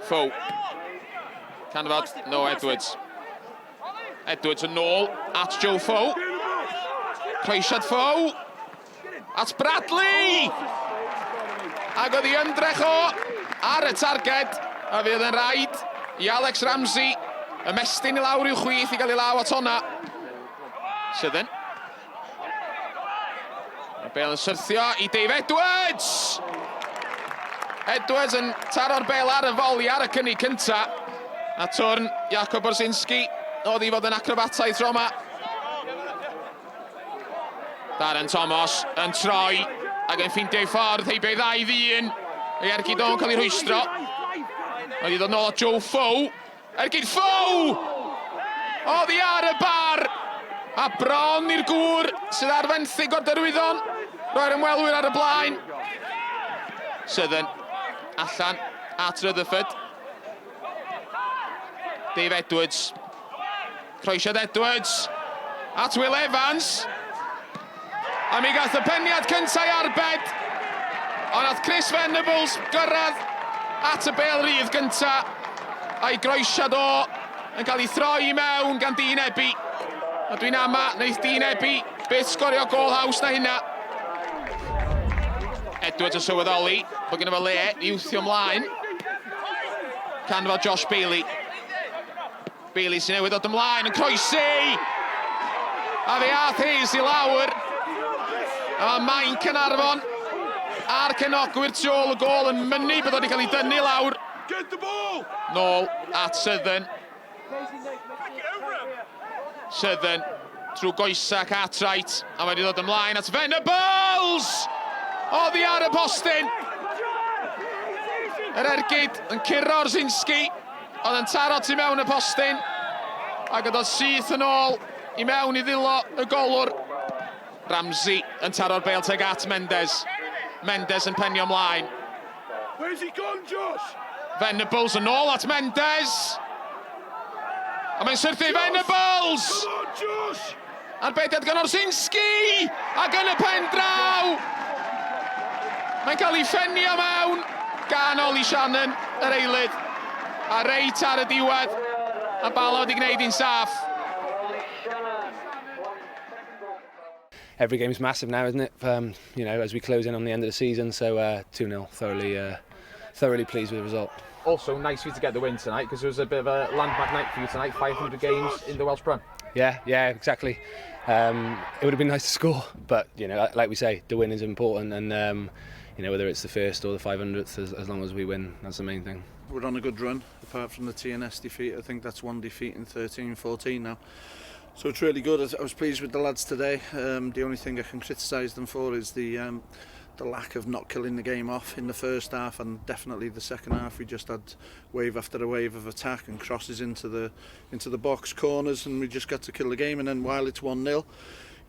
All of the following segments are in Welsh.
Fo. Canfod, no Edwards. Edwards yn ôl at Joe Fo. Croesiad Fo. At Bradley! Ac oedd hi ymdrech o ar y targed. A fydd yn rhaid i Alex Ramsey ymestyn i lawr i'w chwith i gael ei law at honna. Sydyn. Bale yn syrthio i Dave Edwards! Edwards yn taro'r Bale ar y foli ar y cynnig cynta. A twrn Jakob Borzinski oedd i fod yn acrobataidd tro yma. Darren Thomas yn troi ac yn ffeindio ei ffordd heibio 2-1. Ei ergyd o'n cael ei rhwystro. Oedd i ddod nôl o Joe Fo. Ergyd Fo! Oedd i ar y bar. A bron i'r gŵr sydd ar fenthyg o'r derwyddon. Roi'r ymwelwyr ar y blaen. Southern allan at Rutherford. Dave Edwards. Croesiad Edwards. At Will Evans. A mi gath y peniad cyntaf i arbed. Ond nath Chris Venables gyrraedd at y Pêl-droed gyntaf. A'i groesiad o yn cael ei throi mewn gan Dyn Ebi. A dwi'n ama, wneith Dyn Ebi byth sgorio gol haws na hynna. Edwards yn sylweddoli bod gyda fe le i wthio ymlaen. Canfod Josh Bailey. Bailey sy'n newid dod ymlaen yn croesi! A fe ath Hayes i lawr. A mae'n Caernarfon a'r cefnogwyr tu ôl y gol yn mynnu bod wedi cael ei dynnu lawr. Nôl at Southern. Southern trwy goesa Cartwright. A wedi dod ymlaen at Venables! Oddi ar y postyn. Yr ergyd yn curo Orzinski. Oedd yn taro tu mewn y postyn. Ac oedd syth yn ôl i mewn i ddilo y golwr. Ramsey yn taro'r Bale tuag at Mendes. Mendes yn penio ymlaen. Where's he gone, Josh? Venables yn ôl at Mendes. A mae'n syrthu Venables! Come on, Josh! Arbediad gan Orzinski! Ac yn y pen draw! Mae'n cael ei ffenio mewn gan Oli Shannon, yr eilydd. A reit ar y diwedd. A Bala wedi gwneud hi'n saff. Every game's massive now, isn't it? You know, as we close in on the end of the season, so 2-0, thoroughly pleased with the result. Also, nice for you to get the win tonight because it was a bit of a landmark night for you tonight. 500 games in the Welsh Prem. Yeah, exactly. It would have been nice to score, but you know, like we say, the win is important, and you know, whether it's the first or the 500th, as long as we win, that's the main thing. We're on a good run, apart from the TNS defeat. I think that's one defeat in 13-14 now. So it's really good. I was pleased with the lads today. The only thing I can criticise them for is the lack of not killing the game off in the first half, and definitely the second half. We just had wave after a wave of attack and crosses into the box corners, and we just got to kill the game. And then while it's 1-0,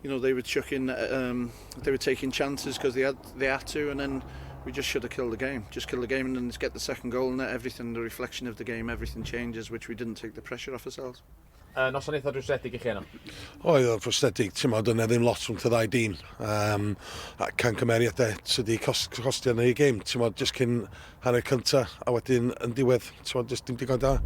you know, they were chucking, they were taking chances because they had to, and then we just should have killed the game. Just kill the game and then get the second goal, and everything, the reflection of the game, everything changes, which we didn't take the pressure off ourselves. Noson eitha drwsedig i chi yno? Oedd o'r prosthetic, ti'n modd, yna ddim lot rhwng ty ddau dîm. Can cymeriadau sydd wedi costio yn ei gêm, ti'n modd, jyst cyn hanner cynta, a wedyn yn diwedd, ti'n modd, jyst dim digon da.